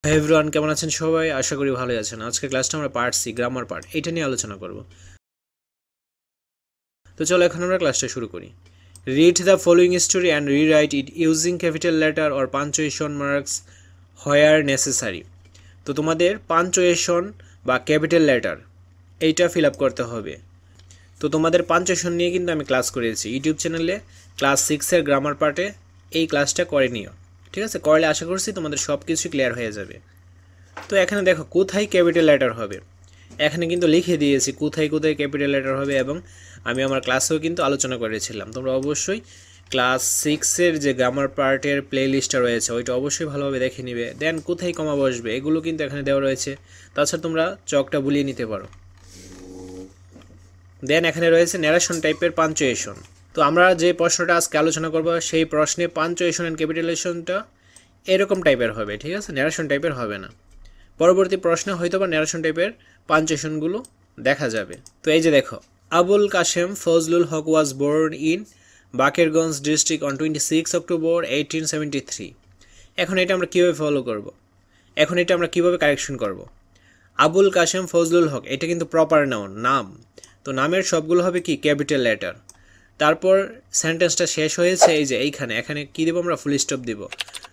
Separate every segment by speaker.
Speaker 1: Hi everyone, কেমন আছেন সবাই? আশা করি ভালোই আছেন। আজকে ক্লাসটা আমরা পার্ট সি গ্রামার পার্ট এটা নিয়ে আলোচনা করব। তো চলো এখন আমরা ক্লাসটা শুরু করি। Read the following story and rewrite it using capital letter or punctuation marks where necessary. তো তোমাদের পাঞ্চুয়েশন বা ক্যাপিটাল লেটার এইটা ফিল আপ করতে হবে। তো তোমাদের পাঞ্চুয়েশন নিয়ে কিন্তু আমি ক্লাস করেছি ইউটিউব চ্যানেলে ক্লাস 6-এর গ্রামার পার্টে। এই ক্লাসটা করে নিও, ঠিক আছে? করলে আশা করছি তোমাদের সব কিছু ক্লিয়ার হয়ে যাবে। তো এখানে দেখো কোথায় ক্যাপিটাল লেটার হবে, এখানে কিন্তু লিখে দিয়েছি কোথায় কোথায় ক্যাপিটাল লেটার হবে, এবং আমি আমার ক্লাসেও কিন্তু আলোচনা করেছিলাম। তোমরা অবশ্যই ক্লাস 6-এর যে গ্রামার পার্টের প্লে লিস্টটা রয়েছে ওইটা অবশ্যই ভালোভাবে দেখে নিবে। দেন কোথায় কমা বসবে এগুলো কিন্তু এখানে দেওয়া রয়েছে, তাছাড়া তোমরা চকটা বুলিয়ে নিতে পারো। দেন এখানে রয়েছে ন্যারেশন টাইপের পাঞ্চুয়েশন। তো আমরা যে প্রশ্নটা আজকে আলোচনা করব সেই প্রশ্নে পাঞ্চুয়েশন অ্যান্ড ক্যাপিটালেশনটা এরকম টাইপের হবে, ঠিক আছে? ন্যারেশন টাইপের হবে না। পরবর্তী প্রশ্নে হয়তো বা ন্যারেশন টাইপের পাঞ্চুয়েশনগুলো দেখা যাবে। তো এই যে দেখো, Abul Kashem Fazlul Huq was born in Bakerganj district on 26 October 1873। এখন এটা আমরা কীভাবে ফলো করব, এখন এটা আমরা কীভাবে কারেকশন করব? আবুল কাশেম ফজলুল হক এটা কিন্তু প্রপার নাউন, নাম। তো নামের সবগুলো হবে কি ক্যাপিটাল লেটার। তারপর সেন্টেন্সটা শেষ হয়েছে এই যে এইখানে, এখানে কী দেবো আমরা? ফুল স্টপ দিব।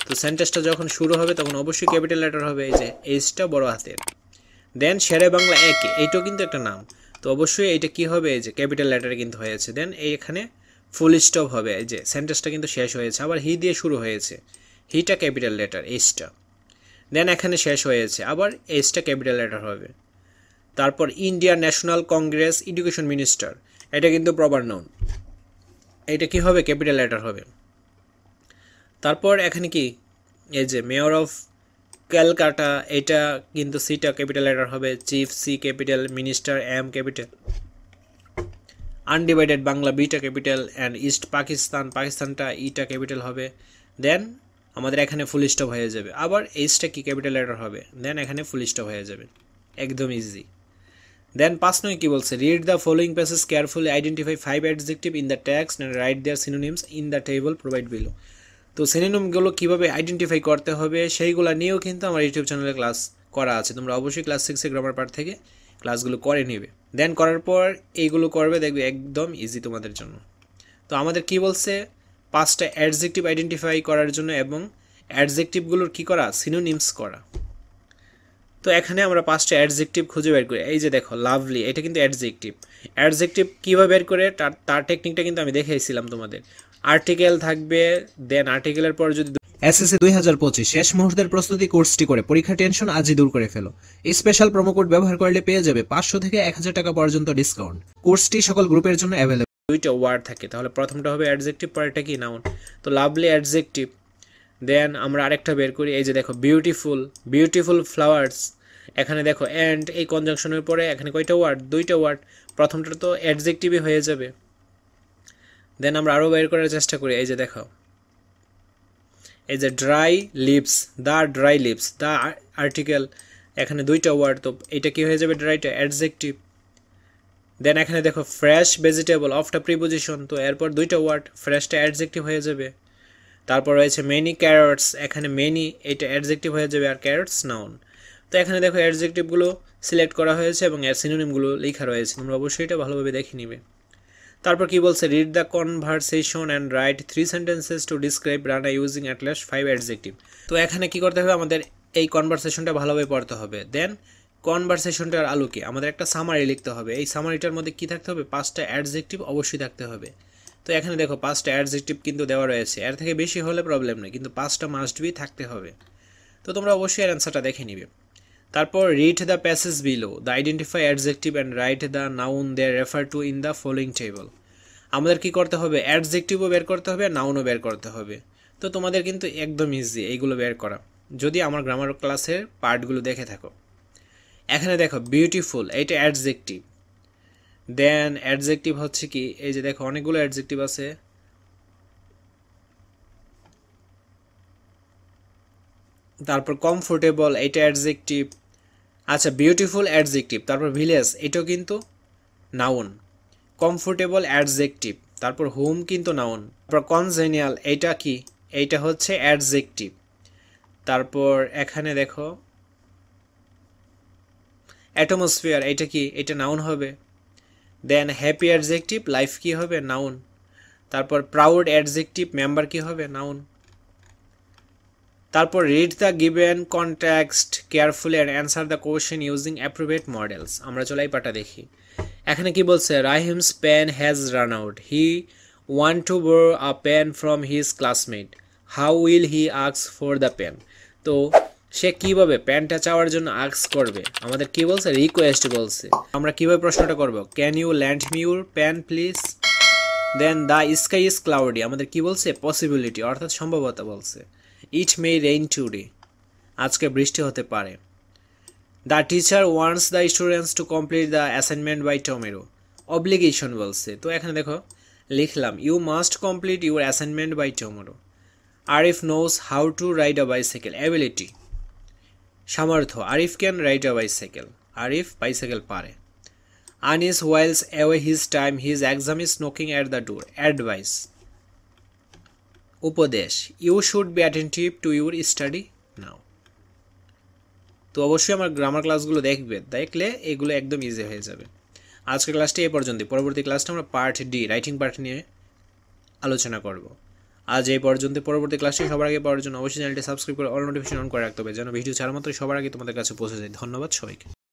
Speaker 1: তো সেন্টেন্সটা যখন শুরু হবে তখন অবশ্যই ক্যাপিটাল লেটার হবে, এই যে এইচটা বড় হাতের। দেন শেরে বাংলা একে, এইটাও কিন্তু একটা নাম। তো অবশ্যই এইটা কি হবে? এই যে ক্যাপিটাল লেটারে কিন্তু হয়েছে। দেন এইখানে ফুল স্টপ হবে, এই যে সেন্টেন্সটা কিন্তু শেষ হয়েছে। আবার হি দিয়ে শুরু হয়েছে, হিটা ক্যাপিটাল লেটার, এইচটা। দেন এখানে শেষ হয়েছে, আবার এইচটা ক্যাপিটাল লেটার হবে। তারপর Indian national Congress education minister, এটা কিন্তু প্রপার নাউন, এটা কি হবে? ক্যাপিটাল লেটার হবে। তারপর এখানে কি এই যে মেয়র অফ ক্যালকাটা, এটা কিন্তু সিটা ক্যাপিটাল লেটার হবে, chief C capital, minister M capital. Undivided Bangla বিটা ক্যাপিটাল, অ্যান্ড ইস্ট পাকিস্তান, পাকিস্তানটা ইটা ক্যাপিটাল হবে। দেন আমাদের এখানে ফুল স্টপ হয়ে যাবে, আবার এইচটা কি ক্যাপিটাল লেটার হবে। দেন এখানে ফুল স্টপ হয়ে যাবে, একদম ইজি। দেন 5 নয় কি বলছে? Read the following passage carefully, identify 5 adjective in the text and write their synonyms in the table provide below. তো সিনোনিমগুলো কীভাবে আইডেন্টিফাই করতে হবে সেইগুলো নিয়েও কিন্তু আমার ইউটিউব চ্যানেলে ক্লাস করা আছে। তোমরা অবশ্যই ক্লাস 6-এর গ্রামার পার্ট থেকে ক্লাসগুলো করে নেবে। দেন করার পর এইগুলো করবে, দেখবে একদম ইজি তোমাদের জন্য। তো আমাদের কি বলছে? 5টা অ্যাডজেক্টিভ আইডেন্টিফাই করার জন্য এবং অ্যাডজেক্টিভগুলোর কি করা? সিনোনিমস করা। তো এখানে আমরা 5টা অ্যাডজেক্টিভ খুঁজে বের করি। এই যে দেখো লাভলি, এটা কিন্তু অ্যাডজেক্টিভ। অ্যাডজেক্টিভ কীভাবে বের করে তার টেকনিকটা কিন্তু আমি দেখাইছিলাম তোমাদের। আর্টিকেল থাকবে, দেন আর্টিকেলের পর যদি
Speaker 2: এসএসসি 2025 শেষ মুহূর্তের প্রস্তুতি কোর্সটি করে পরীক্ষার টেনশন আজই দূর করে ফেলো। এই স্পেশাল প্রোমো কোড ব্যবহার করলে পেয়ে যাবে 500 থেকে 1000 টাকা পর্যন্ত ডিসকাউন্ট। কোর্সটি সকল গ্রুপের জন্য অ্যাভেলেবল।
Speaker 1: দুইটা ওয়ার্ড থাকে, তাহলে প্রথমটা হবে অ্যাডজেক্টিভ, পরেরটা কি? নাউন। তো লাভলি অ্যাডজেক্টিভ। দেন আমরা আরেকটা বের করি, এই যে দেখো বিউটিফুল, বিউটিফুল ফ্লাওয়ার্স। এখানে দেখো অ্যান্ড, এই কনজাংশনের পরে এখানে কয়টা ওয়ার্ড? দুইটা ওয়ার্ড। প্রথমটা তো অ্যাডজেক্টিভই হয়ে যাবে। দেন আমরা আরও বের করার চেষ্টা করি, এই যে দেখো এই যে dry lips, the dry lips, the article, এখানে দুইটা ওয়ার্ড। তো এটা কি হয়ে যাবে? ড্রাইটা অ্যাডজেক্টিভ। দেন এখানে দেখো ফ্রেশ ভেজিটেবল, অফটা প্রিপোজিশন, তো এরপর দুইটা ওয়ার্ড, ফ্রেশটা অ্যাডজেক্টিভ হয়ে যাবে। তারপর রয়েছে মেনি ক্যারটস, এখানে মেনি এটা অ্যাডজেক্টিভ হয়ে যাবে, আর ক্যারটস নাউন। তো এখানে দেখো অ্যাডজেক্টিভগুলো সিলেক্ট করা হয়েছে এবং এর সিনোনিমগুলো লেখা রয়েছে, তোমরা অবশ্যই এটা ভালোভাবে দেখে নিবে। তারপর কি বলছে? Read the conversation and right 3 sentences to describe Rana using at last 5 adjective. তো এখানে কি করতে হবে? আমাদের এই কনভারসেশনটা ভালোভাবে পড়তে হবে। দেন কনভারসেশনটার আলোকে আমাদের একটা সামারি লিখতে হবে। এই সামারিটার মধ্যে কি থাকতে হবে? 5টা অ্যাডজেক্টিভ অবশ্যই থাকতে হবে। তো এখানে দেখো 5টা অ্যাডজেক্টিভ কিন্তু দেওয়া রয়েছে, এর থেকে বেশি হলে প্রবলেম নেই, কিন্তু 5টা মাস্ট বি থাকতে হবে। তো তোমরা অবশ্যই এর অ্যান্সারটা দেখে নিবে। তারপর read the passage below, the identify adjective and write the noun they refer to in the following table. আমাদের কি করতে হবে? অ্যাডজেক্টিভও বের করতে হবে, নাউনও বের করতে হবে। তো তোমাদের কিন্তু একদম ইজি এইগুলো বের করা, যদি আমার গ্রামার ক্লাসের পার্টগুলো দেখে থাকো। এখানে দেখো বিউটিফুল, এইটা অ্যাডজেক্টিভ। দেন অ্যাডজেক্টিভ হচ্ছে কি? এই যে দেখো অনেকগুলো অ্যাডজেক্টিভ আছে। তারপর কমফোর্টেবল, এইটা অ্যাডজেক্টিভ। আচ্ছা বিউটিফুল অ্যাডজেক্টিভ। তারপর ভিলেজ, এটাও কিন্তু নাউন। Comfortable adjective. তারপর হোম কিন্তু নাউন। তারপর কনজেনিয়াল, এইটা কি? এইটা হচ্ছে অ্যাডজেক্টিভ। তারপর এখানে দেখো অ্যাটমসফিয়ার, এটা কি, এটা নাউন হবে। দেন হ্যাপি অ্যাডজেক্টিভ, লাইফ কি হবে, নাউন। তারপর প্রাউড অ্যাডজেক্টিভ, মেম্বার কি হবে, নাউন। তারপর read the given context carefully and answer the question using appropriate modals. আমরা চলে এই পাটা দেখি। এখানে কি বলছে, Rahim's pen has run out, he want to borrow a pen from his classmate, how will he ask for the pen. তো সে কিভাবে পেনটা চাওয়ার জন্য আস্ক করবে, আমাদের কি বলছে, রিকোয়েস্ট বলছে। আমরা কিভাবে প্রশ্নটা করব, can you lend me your pen please. Then the sky is cloudy, আমাদের কি বলছে, পসিবিলিটি অর্থাৎ সম্ভবতা বলছে। ইট মে রেইন টুডে, আজকে বৃষ্টি হতে পারে। The teacher wants the students to complete the assignment by tomorrow, obligation বলছে। তো এখানে দেখো লিখলাম you must complete your assignment by tomorrow. Arif knows how to ride a bicycle, ability. সামর্থ্য, Arif can ride a bicycle, Arif bicycle পারে। Anis whiles away his time, his exam is knocking at the door, advice. উপদেশ, you should be attentive to your study now. তো অবশ্যই আমার grammar ক্লাসগুলো দেখলে এগুলো একদম ইজি হয়ে যাবে। আজকের ক্লাসটি এই পর্যন্ত, পরবর্তী ক্লাসটা আমরা পার্ট ডি রাইটিং পার্ট নিয়ে আলোচনা করব। আজ এই পর্যন্ত, পরবর্তী ক্লাসটি সবার আগে পাওয়ার জন্য অবশ্যই চ্যানেলটি সাবস্ক্রাইব করে অল নোটিফিকেশন অন করে রাখতে হবে, যেন ভিডিও ছাড়া মাত্র সবার আগে তোমাদের কাছে পৌঁছে যায়। ধন্যবাদ সবাইকে।